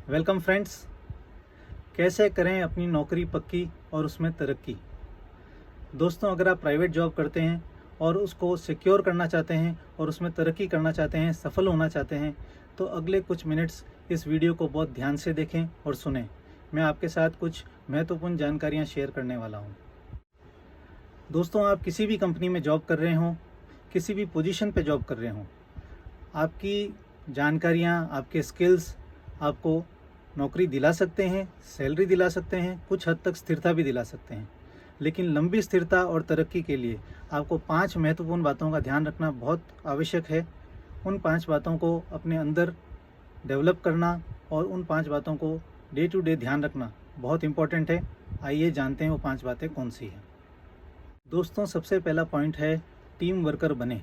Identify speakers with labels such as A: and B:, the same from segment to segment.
A: Welcome friends. कैसे करें अपनी नौकरी पक्की और उसमें तरक्की। दोस्तों, अगर आप प्राइवेट जॉब करते हैं और उसको सिक्योर करना चाहते हैं और उसमें तरक्की करना चाहते हैं, सफल होना चाहते हैं, तो अगले कुछ मिनट्स इस वीडियो को बहुत ध्यान से देखें और सुनें। मैं आपके साथ कुछ महत्वपूर्ण जानकारियाँ शेयर करने वाला हूँ। दोस्तों, आप किसी भी कंपनी में जॉब कर रहे हों, किसी भी पोजीशन पे जॉब कर रहे हों, आपकी जानकारियाँ, आपके स्किल्स आपको नौकरी दिला सकते हैं, सैलरी दिला सकते हैं, कुछ हद तक स्थिरता भी दिला सकते हैं। लेकिन लंबी स्थिरता और तरक्की के लिए आपको 5 महत्वपूर्ण बातों का ध्यान रखना बहुत आवश्यक है। उन 5 बातों को अपने अंदर डेवलप करना और उन 5 बातों को डे टू डे ध्यान रखना बहुत इम्पोर्टेंट है। आइए जानते हैं वो 5 बातें कौन सी हैं। दोस्तों, सबसे पहला पॉइंट है टीम वर्कर बने।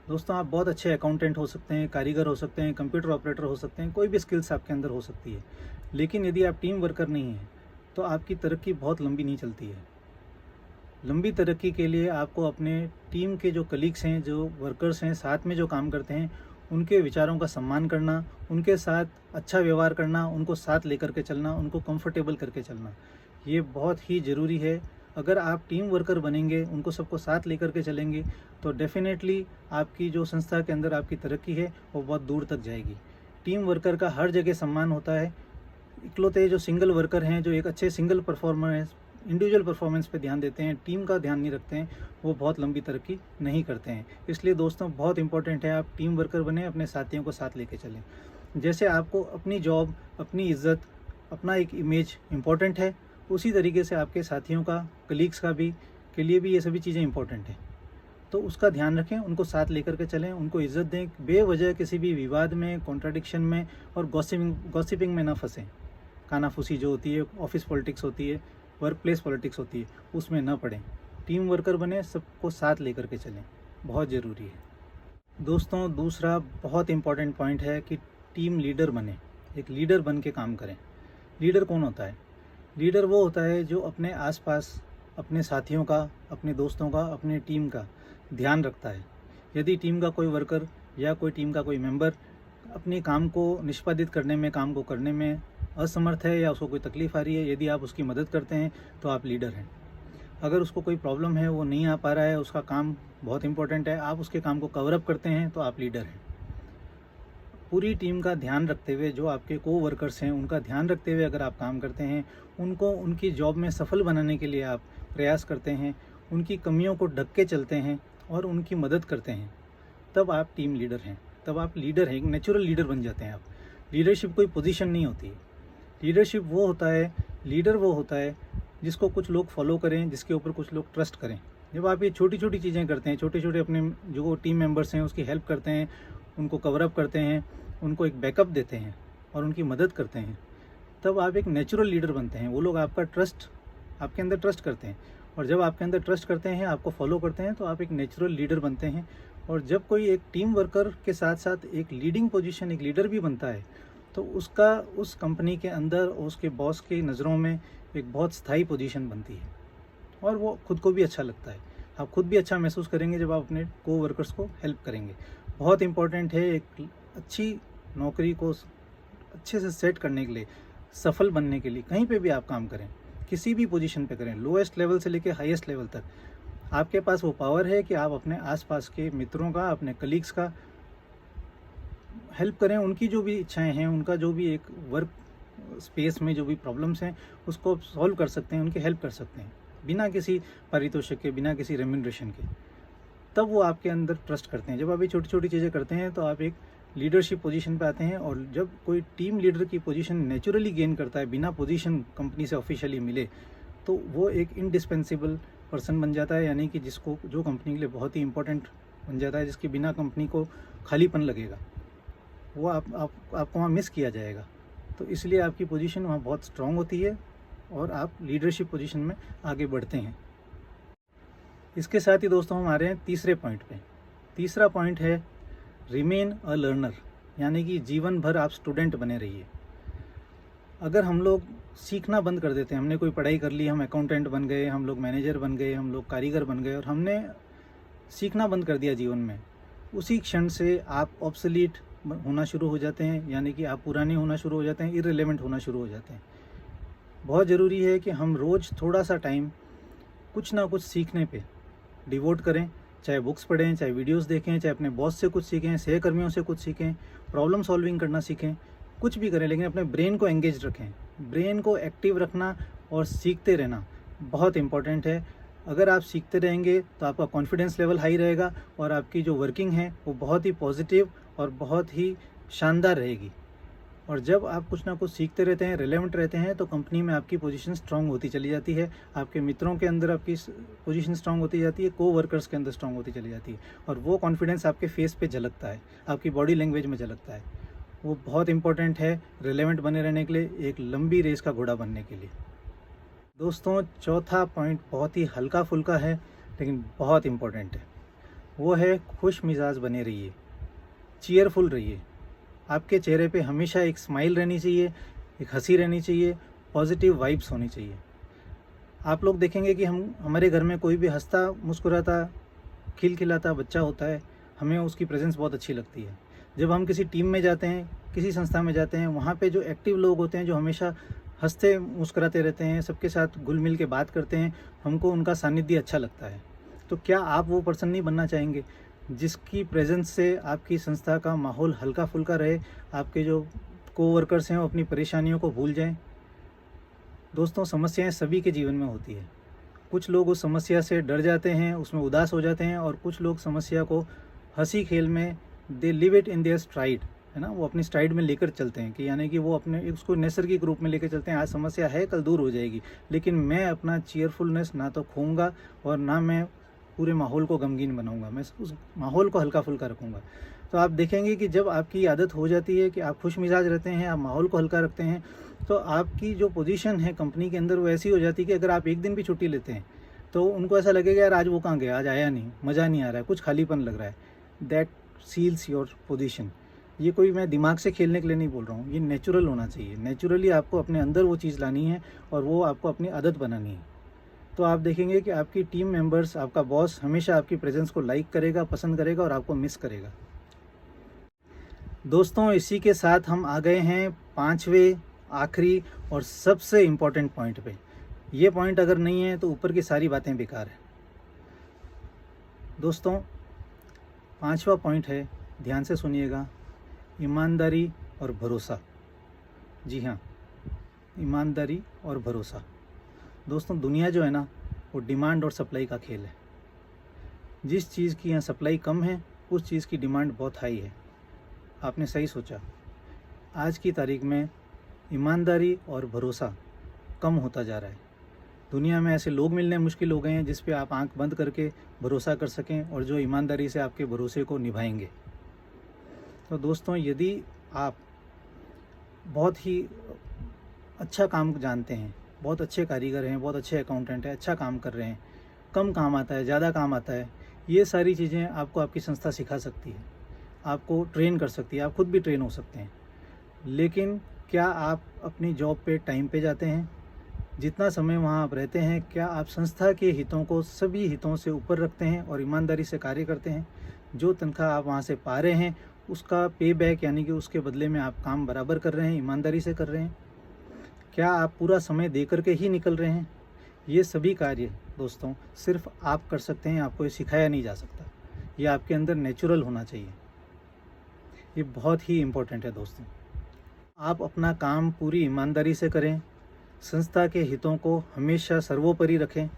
A: दोस्तों, आप बहुत अच्छे अकाउंटेंट हो सकते हैं, कारीगर हो सकते हैं, कंप्यूटर ऑपरेटर हो सकते हैं, कोई भी स्किल्स आपके अंदर हो सकती है, लेकिन यदि आप टीम वर्कर नहीं हैं तो आपकी तरक्की बहुत लंबी नहीं चलती है। लंबी तरक्की के लिए आपको अपने टीम के जो कलीग्स हैं, जो वर्कर्स हैं, साथ में जो काम करते हैं, उनके विचारों का सम्मान करना, उनके साथ अच्छा व्यवहार करना, उनको साथ लेकर के चलना, उनको कंफर्टेबल करके चलना, ये बहुत ही ज़रूरी है। अगर आप टीम वर्कर बनेंगे, उनको सबको साथ लेकर के चलेंगे, तो डेफिनेटली आपकी जो संस्था के अंदर आपकी तरक्की है वो बहुत दूर तक जाएगी। टीम वर्कर का हर जगह सम्मान होता है। इकलौते जो सिंगल वर्कर हैं, जो एक अच्छे सिंगल परफॉर्मर हैं, इंडिविजुअल परफॉर्मेंस पे ध्यान देते हैं, टीम का ध्यान नहीं रखते हैं, वो बहुत लंबी तरक्की नहीं करते हैं। इसलिए दोस्तों, बहुत इंपॉर्टेंट है आप टीम वर्कर बने, अपने साथियों को साथ लेके चलें। जैसे आपको अपनी जॉब, अपनी इज्जत, अपना एक इमेज इम्पॉर्टेंट है, उसी तरीके से आपके साथियों का, कलीग्स का भी के लिए भी ये सभी चीज़ें इंपॉर्टेंट हैं। तो उसका ध्यान रखें, उनको साथ लेकर के चलें, उनको इज्जत दें, बेवजह किसी भी विवाद में, कॉन्ट्राडिक्शन में और गॉसिपिंग में ना फंसें। कानाफूसी जो होती है, ऑफिस पॉलिटिक्स होती है, वर्क प्लेस पॉलिटिक्स होती है, उसमें ना पड़ें। टीम वर्कर बने, सबको साथ लेकर के चलें, बहुत ज़रूरी है। दोस्तों, दूसरा बहुत इंपॉर्टेंट पॉइंट है कि टीम लीडर बने, एक लीडर बन के काम करें। लीडर कौन होता है? लीडर वो होता है जो अपने आसपास अपने साथियों का, अपने दोस्तों का, अपने टीम का ध्यान रखता है। यदि टीम का कोई वर्कर या कोई टीम का कोई मेंबर अपने काम को निष्पादित करने में, काम को करने में असमर्थ है या उसको कोई तकलीफ़ आ रही है, यदि आप उसकी मदद करते हैं तो आप लीडर हैं। अगर उसको कोई प्रॉब्लम है, वो नहीं आ पा रहा है, उसका काम बहुत इंपॉर्टेंट है, आप उसके काम को कवर अप करते हैं तो आप लीडर हैं। पूरी टीम का ध्यान रखते हुए, जो आपके को वर्कर्स हैं उनका ध्यान रखते हुए अगर आप काम करते हैं, उनको उनकी जॉब में सफल बनाने के लिए आप प्रयास करते हैं, उनकी कमियों को ढक के चलते हैं और उनकी मदद करते हैं, तब आप टीम लीडर हैं, तब आप लीडर हैं, एक नेचुरल लीडर बन जाते हैं आप। लीडरशिप कोई पोजीशन नहीं होती। लीडरशिप वो होता है, लीडर वो होता है जिसको कुछ लोग फॉलो करें, जिसके ऊपर कुछ लोग ट्रस्ट करें। जब आप ये छोटी छोटी चीज़ें करते हैं, छोटे छोटे अपने जो टीम मेंबर्स हैं उसकी हेल्प करते हैं, उनको कवर अप करते हैं, उनको एक बैकअप देते हैं और उनकी मदद करते हैं, तब आप एक नेचुरल लीडर बनते हैं। वो लोग आपका ट्रस्ट, आपके अंदर ट्रस्ट करते हैं, और जब आपके अंदर ट्रस्ट करते हैं, आपको फॉलो करते हैं, तो आप एक नेचुरल लीडर बनते हैं। और जब कोई एक टीम वर्कर के साथ साथ एक लीडिंग पोजीशन, एक लीडर भी बनता है, तो उसका उस कंपनी के अंदर उसके बॉस की नज़रों में एक बहुत स्थायी पोजीशन बनती है और वो खुद को भी अच्छा लगता है। आप खुद भी अच्छा महसूस करेंगे जब आप अपने को वर्कर्स को हेल्प करेंगे। बहुत इंपॉर्टेंट है एक अच्छी नौकरी को अच्छे से सेट करने के लिए, सफल बनने के लिए, कहीं पे भी आप काम करें, किसी भी पोजीशन पे करें, लोएस्ट लेवल से लेकर हाईएस्ट लेवल तक, आपके पास वो पावर है कि आप अपने आसपास के मित्रों का, अपने कलीग्स का हेल्प करें। उनकी जो भी इच्छाएं हैं, उनका जो भी एक वर्क स्पेस में जो भी प्रॉब्लम्स हैं, उसको सॉल्व कर सकते हैं, उनकी हेल्प कर सकते हैं, बिना किसी पारितोषिक के, बिना किसी रेम्यूनरेशन के। तब वो आपके अंदर ट्रस्ट करते हैं। जब आप ये छोटी छोटी चीज़ें करते हैं तो आप एक लीडरशिप पोजीशन पे आते हैं। और जब कोई टीम लीडर की पोजीशन नेचुरली गेन करता है, बिना पोजीशन कंपनी से ऑफिशियली मिले, तो वो एक इंडिस्पेंसिबल पर्सन बन जाता है, यानी कि जिसको, जो कंपनी के लिए बहुत ही इंपॉर्टेंट बन जाता है, जिसके बिना कंपनी को खालीपन लगेगा, वो आपको वहाँ मिस किया जाएगा। तो इसलिए आपकी पोजीशन वहाँ बहुत स्ट्रांग होती है और आप लीडरशिप पोजीशन में आगे बढ़ते हैं। इसके साथ ही दोस्तों, हम आ रहे हैं तीसरे पॉइंट पे। तीसरा पॉइंट है रिमेन अ लर्नर, यानी कि जीवन भर आप स्टूडेंट बने रहिए। अगर हम लोग सीखना बंद कर देते हैं, हमने कोई पढ़ाई कर ली, हम अकाउंटेंट बन गए, हम लोग मैनेजर बन गए, हम लोग कारीगर बन गए, और हमने सीखना बंद कर दिया जीवन में, उसी क्षण से आप ऑब्सोलीट होना शुरू हो जाते हैं, यानी कि आप पुराने होना शुरू हो जाते हैं, इररिलेवेंट होना शुरू हो जाते हैं। बहुत ज़रूरी है कि हम रोज़ थोड़ा सा टाइम कुछ ना कुछ सीखने पे डिवोट करें, चाहे बुक्स पढ़ें, चाहे वीडियोस देखें, चाहे अपने बॉस से कुछ सीखें, सहकर्मियों से कुछ सीखें, प्रॉब्लम सॉल्विंग करना सीखें, कुछ भी करें, लेकिन अपने ब्रेन को एंगेज रखें। ब्रेन को एक्टिव रखना और सीखते रहना बहुत इम्पॉर्टेंट है। अगर आप सीखते रहेंगे तो आपका कॉन्फिडेंस लेवल हाई रहेगा और आपकी जो वर्किंग है वो बहुत ही पॉजिटिव और बहुत ही शानदार रहेगी। और जब आप कुछ ना कुछ सीखते रहते हैं, रिलेवेंट रहते हैं, तो कंपनी में आपकी पोजीशन स्ट्रांग होती चली जाती है, आपके मित्रों के अंदर आपकी पोजीशन स्ट्रांग होती जाती है, को वर्कर्स के अंदर स्ट्रांग होती चली जाती है, और वो कॉन्फिडेंस आपके फेस पे झलकता है, आपकी बॉडी लैंग्वेज में झलकता है। वो बहुत इंपॉर्टेंट है रिलेवेंट बने रहने के लिए, एक लंबी रेस का घोड़ा बनने के लिए। दोस्तों, चौथा पॉइंट बहुत ही हल्का फुल्का है लेकिन बहुत इम्पोर्टेंट है। वो है खुश मिजाज बने रहिए, चीयरफुल रहिए। आपके चेहरे पे हमेशा एक स्माइल रहनी चाहिए, एक हंसी रहनी चाहिए, पॉजिटिव वाइब्स होनी चाहिए। आप लोग देखेंगे कि हमारे घर में कोई भी हंसता मुस्कुराता खिलखिलाता बच्चा होता है, हमें उसकी प्रेजेंस बहुत अच्छी लगती है। जब हम किसी टीम में जाते हैं, किसी संस्था में जाते हैं, वहाँ पे जो एक्टिव लोग होते हैं, जो हमेशा हंसते मुस्कुराते रहते हैं, सबके साथ घुल मिल के बात करते हैं, हमको उनका सानिध्य अच्छा लगता है। तो क्या आप वो पर्सन नहीं बनना चाहेंगे जिसकी प्रेजेंस से आपकी संस्था का माहौल हल्का फुल्का रहे, आपके जो कोवर्कर्स हैं वो अपनी परेशानियों को भूल जाएं? दोस्तों, समस्याएं सभी के जीवन में होती है। कुछ लोग उस समस्या से डर जाते हैं, उसमें उदास हो जाते हैं, और कुछ लोग समस्या को हंसी खेल में they live it in their STRIDE, है ना, वो अपनी स्ट्राइड में लेकर चलते हैं, कि यानी कि वो अपने उसको नैसर्गिक रूप में लेकर चलते हैं। आज समस्या है, कल दूर हो जाएगी, लेकिन मैं अपना चीयरफुलनेस ना तो खोऊंगा और ना मैं पूरे माहौल को गमगीन बनाऊंगा, मैं उस माहौल को हल्का फुल्का रखूंगा। तो आप देखेंगे कि जब आपकी आदत हो जाती है कि आप खुश मिजाज रहते हैं, आप माहौल को हल्का रखते हैं, तो आपकी जो पोजीशन है कंपनी के अंदर वो ऐसी हो जाती है कि अगर आप एक दिन भी छुट्टी लेते हैं तो उनको ऐसा लगेगा यार आज वो कहाँ गया, आज आया नहीं, मज़ा नहीं आ रहा है, कुछ खालीपन लग रहा है। That seals your position. ये कोई मैं दिमाग से खेलने के लिए नहीं बोल रहा हूँ, ये नेचुरल होना चाहिए। नेचुरली आपको अपने अंदर वो चीज़ लानी है और वो आपको अपनी आदत बनानी है। तो आप देखेंगे कि आपकी टीम मेंबर्स, आपका बॉस हमेशा आपकी प्रेजेंस को लाइक करेगा, पसंद करेगा और आपको मिस करेगा। दोस्तों, इसी के साथ हम आ गए हैं पांचवें, आखिरी और सबसे इम्पोर्टेंट पॉइंट पे। ये पॉइंट अगर नहीं है तो ऊपर की सारी बातें बेकार है। दोस्तों, पांचवा पॉइंट है, ध्यान से सुनिएगा, ईमानदारी और भरोसा। जी हाँ, ईमानदारी और भरोसा। दोस्तों, दुनिया जो है ना, वो डिमांड और सप्लाई का खेल है। जिस चीज़ की यहाँ सप्लाई कम है, उस चीज़ की डिमांड बहुत हाई है। आपने सही सोचा। आज की तारीख में ईमानदारी और भरोसा कम होता जा रहा है। दुनिया में ऐसे लोग मिलने मुश्किल हो गए हैं जिस पे आप आंख बंद करके भरोसा कर सकें और जो ईमानदारी से आपके भरोसे को निभाएंगे। तो दोस्तों, यदि आप बहुत ही अच्छा काम जानते हैं, बहुत अच्छे कारीगर हैं, बहुत अच्छे अकाउंटेंट हैं, अच्छा काम कर रहे हैं, कम काम आता है, ज़्यादा काम आता है, ये सारी चीज़ें आपको आपकी संस्था सिखा सकती है, आपको ट्रेन कर सकती है, आप खुद भी ट्रेन हो सकते हैं। लेकिन क्या आप अपनी जॉब पे टाइम पे जाते हैं? जितना समय वहाँ आप रहते हैं, क्या आप संस्था के हितों को सभी हितों से ऊपर रखते हैं और ईमानदारी से कार्य करते हैं? जो तनख्वाह आप वहाँ से पा रहे हैं उसका पे बैक, यानी कि उसके बदले में आप काम बराबर कर रहे हैं, ईमानदारी से कर रहे हैं? क्या आप पूरा समय दे करके ही निकल रहे हैं? ये सभी कार्य दोस्तों सिर्फ आप कर सकते हैं, आपको ये सिखाया नहीं जा सकता। ये आपके अंदर नेचुरल होना चाहिए। ये बहुत ही इम्पोर्टेंट है दोस्तों। आप अपना काम पूरी ईमानदारी से करें, संस्था के हितों को हमेशा सर्वोपरि रखें।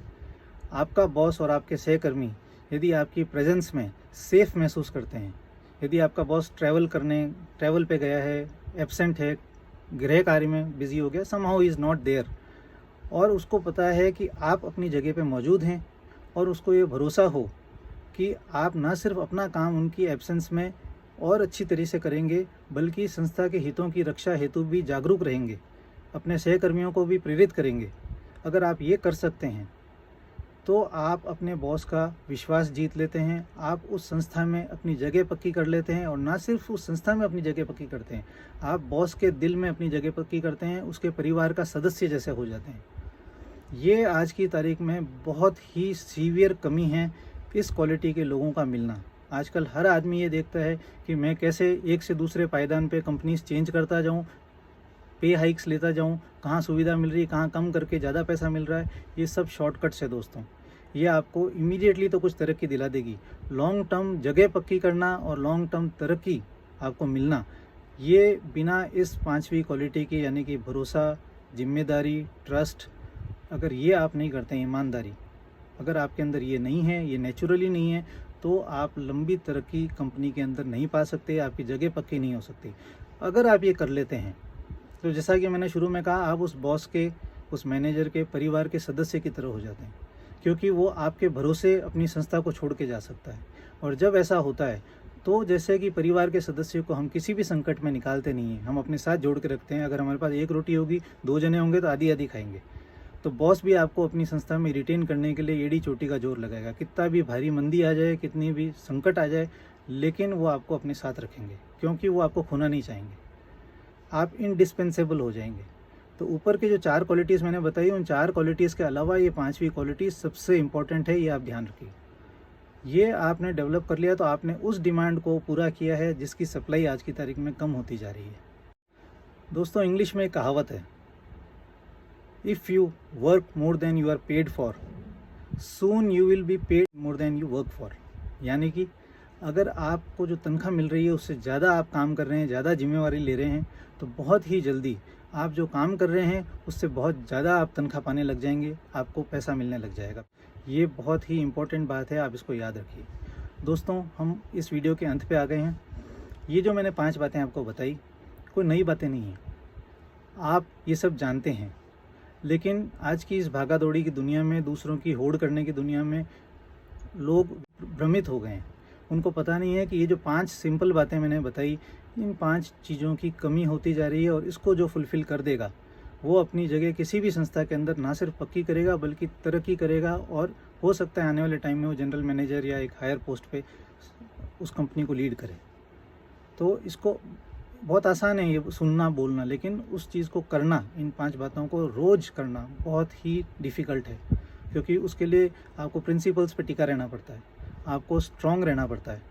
A: आपका बॉस और आपके सहकर्मी यदि आपकी प्रेजेंस में सेफ महसूस करते हैं, यदि आपका बॉस ट्रैवल पे गया है, एब्सेंट है, गृह कार्य में बिजी हो गया, समहाउ इज़ नॉट देयर, और उसको पता है कि आप अपनी जगह पे मौजूद हैं, और उसको ये भरोसा हो कि आप ना सिर्फ अपना काम उनकी एब्सेंस में और अच्छी तरह से करेंगे, बल्कि संस्था के हितों की रक्षा हेतु भी जागरूक रहेंगे, अपने सहकर्मियों को भी प्रेरित करेंगे। अगर आप ये कर सकते हैं तो आप अपने बॉस का विश्वास जीत लेते हैं, आप उस संस्था में अपनी जगह पक्की कर लेते हैं, और ना सिर्फ उस संस्था में अपनी जगह पक्की करते हैं, आप बॉस के दिल में अपनी जगह पक्की करते हैं, उसके परिवार का सदस्य जैसे हो जाते हैं। ये आज की तारीख में बहुत ही सीवियर कमी है इस क्वालिटी के लोगों का मिलना। आजकल हर आदमी ये देखता है कि मैं कैसे एक से दूसरे पायदान पे कंपनीज चेंज करता जाऊं, पे हाइक्स लेता जाऊं, कहाँ सुविधा मिल रही है, कहाँ कम करके ज़्यादा पैसा मिल रहा है। ये सब शॉर्टकट्स है दोस्तों। ये आपको इमीडिएटली तो कुछ तरक्की दिला देगी, लॉन्ग टर्म जगह पक्की करना और लॉन्ग टर्म तरक्की आपको मिलना, ये बिना इस 5वीं क्वालिटी की, यानी कि भरोसा, जिम्मेदारी, ट्रस्ट, अगर ये आप नहीं करते हैं, ईमानदारी अगर आपके अंदर ये नहीं है, ये नेचुरली नहीं है, तो आप लंबी तरक्की कंपनी के अंदर नहीं पा सकते, आपकी जगह पक्की नहीं हो सकती। अगर आप ये कर लेते हैं तो जैसा कि मैंने शुरू में कहा, आप उस बॉस के, उस मैनेजर के परिवार के सदस्य की तरह हो जाते हैं, क्योंकि वो आपके भरोसे अपनी संस्था को छोड़ के जा सकता है। और जब ऐसा होता है तो जैसे कि परिवार के सदस्य को हम किसी भी संकट में निकालते नहीं हैं, हम अपने साथ जोड़ के रखते हैं। अगर हमारे पास एक रोटी होगी, 2 जने होंगे तो आधी आधी खाएंगे। तो बॉस भी आपको अपनी संस्था में रिटेन करने के लिए एड़ी चोटी का जोर लगाएगा, कितना भी भारी मंदी आ जाए, कितनी भी संकट आ जाए, लेकिन वो आपको अपने साथ रखेंगे, क्योंकि वो आपको खोना नहीं चाहेंगे। आप इंडिस्पेंसेबल हो जाएंगे। तो ऊपर के जो 4 क्वालिटीज़ मैंने बताई, उन 4 क्वालिटीज़ के अलावा ये 5वीं क्वालिटी सबसे इम्पॉर्टेंट है, ये आप ध्यान रखिए। ये आपने डेवलप कर लिया तो आपने उस डिमांड को पूरा किया है जिसकी सप्लाई आज की तारीख में कम होती जा रही है। दोस्तों, इंग्लिश में एक कहावत है, if you work more than you are paid for, soon you will be paid more than you work for. यानी कि अगर आपको जो तनख्वाह मिल रही है उससे ज़्यादा आप काम कर रहे हैं, ज़्यादा जिम्मेवारी ले रहे हैं, तो बहुत ही जल्दी आप जो काम कर रहे हैं उससे बहुत ज़्यादा आप तनख्वाह पाने लग जाएंगे, आपको पैसा मिलने लग जाएगा। ये बहुत ही इम्पोर्टेंट बात है, आप इसको याद रखिए। दोस्तों, हम इस वीडियो के अंत पे आ गए हैं। ये जो मैंने 5 बातें आपको बताई, कोई नई बातें नहीं हैं, आप ये सब जानते हैं। लेकिन आज की इस भागा दौड़ी की दुनिया में, दूसरों की होड़ करने की दुनिया में लोग भ्रमित हो गए हैं। उनको पता नहीं है कि ये जो 5 सिंपल बातें मैंने बताई, इन 5 चीज़ों की कमी होती जा रही है, और इसको जो फुलफ़िल कर देगा वो अपनी जगह किसी भी संस्था के अंदर ना सिर्फ पक्की करेगा बल्कि तरक्की करेगा, और हो सकता है आने वाले टाइम में वो जनरल मैनेजर या एक हायर पोस्ट पे उस कंपनी को लीड करे। तो इसको बहुत आसान है ये सुनना बोलना, लेकिन उस चीज़ को करना, इन 5 बातों को रोज़ करना बहुत ही डिफ़िकल्ट है, क्योंकि उसके लिए आपको प्रिंसिपल्स पे टिका रहना पड़ता है, आपको स्ट्रॉन्ग रहना पड़ता है।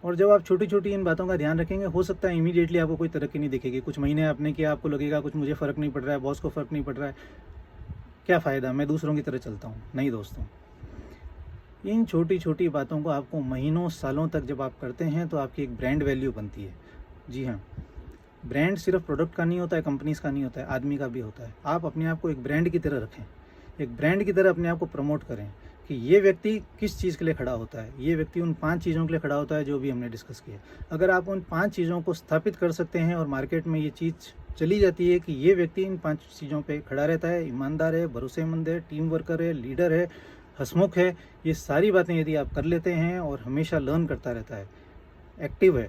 A: और जब आप छोटी छोटी इन बातों का ध्यान रखेंगे, हो सकता है इमीडिएटली आपको कोई तरक्की नहीं दिखेगी। कुछ महीने आपने किया, आपको लगेगा कुछ मुझे फ़र्क नहीं पड़ रहा है, बॉस को फ़र्क नहीं पड़ रहा है, क्या फ़ायदा, मैं दूसरों की तरह चलता हूँ। नहीं दोस्तों, इन छोटी छोटी बातों को आपको महीनों सालों तक जब आप करते हैं तो आपकी एक ब्रांड वैल्यू बनती है। जी हाँ, ब्रांड सिर्फ प्रोडक्ट का नहीं होता है, कंपनीज का नहीं होता है, आदमी का भी होता है। आप अपने आप को एक ब्रांड की तरह रखें, एक ब्रांड की तरह अपने आप को प्रमोट करें कि ये व्यक्ति किस चीज़ के लिए खड़ा होता है, ये व्यक्ति उन 5 चीज़ों के लिए खड़ा होता है जो भी हमने डिस्कस किया। अगर आप उन 5 चीज़ों को स्थापित कर सकते हैं और मार्केट में ये चीज़ चली जाती है कि ये व्यक्ति इन 5 चीज़ों पे खड़ा रहता है, ईमानदार है, भरोसेमंद है, टीम वर्कर है, लीडर है, हंसमुख है, ये सारी बातें यदि आप कर लेते हैं और हमेशा लर्न करता रहता है, एक्टिव है,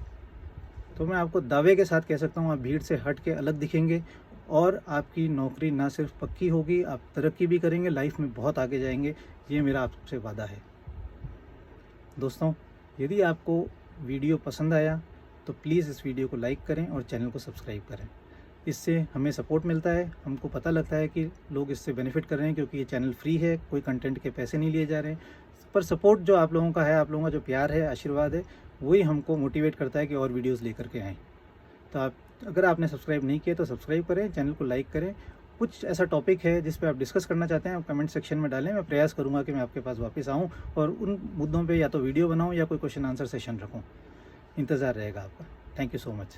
A: तो मैं आपको दावे के साथ कह सकता हूँ आप भीड़ से हट के अलग दिखेंगे, और आपकी नौकरी ना सिर्फ पक्की होगी, आप तरक्की भी करेंगे, लाइफ में बहुत आगे जाएंगे। ये मेरा आपसे वादा है। दोस्तों, यदि आपको वीडियो पसंद आया तो प्लीज़ इस वीडियो को लाइक करें और चैनल को सब्सक्राइब करें। इससे हमें सपोर्ट मिलता है, हमको पता लगता है कि लोग इससे बेनिफिट कर रहे हैं, क्योंकि ये चैनल फ्री है, कोई कंटेंट के पैसे नहीं लिए जा रहे हैं। पर सपोर्ट जो आप लोगों का है, आप लोगों का जो प्यार है, आशीर्वाद है, वही हमको मोटिवेट करता है कि और वीडियोज़ लेकर के आएँ। तो आप, अगर आपने सब्सक्राइब नहीं किया तो सब्सक्राइब करें, चैनल को लाइक करें। कुछ ऐसा टॉपिक है जिस पे आप डिस्कस करना चाहते हैं, आप कमेंट सेक्शन में डालें, मैं प्रयास करूंगा कि मैं आपके पास वापस आऊं और उन मुद्दों पे या तो वीडियो बनाऊं या कोई क्वेश्चन आंसर सेशन रखूं। इंतज़ार रहेगा आपका। Thank you so much.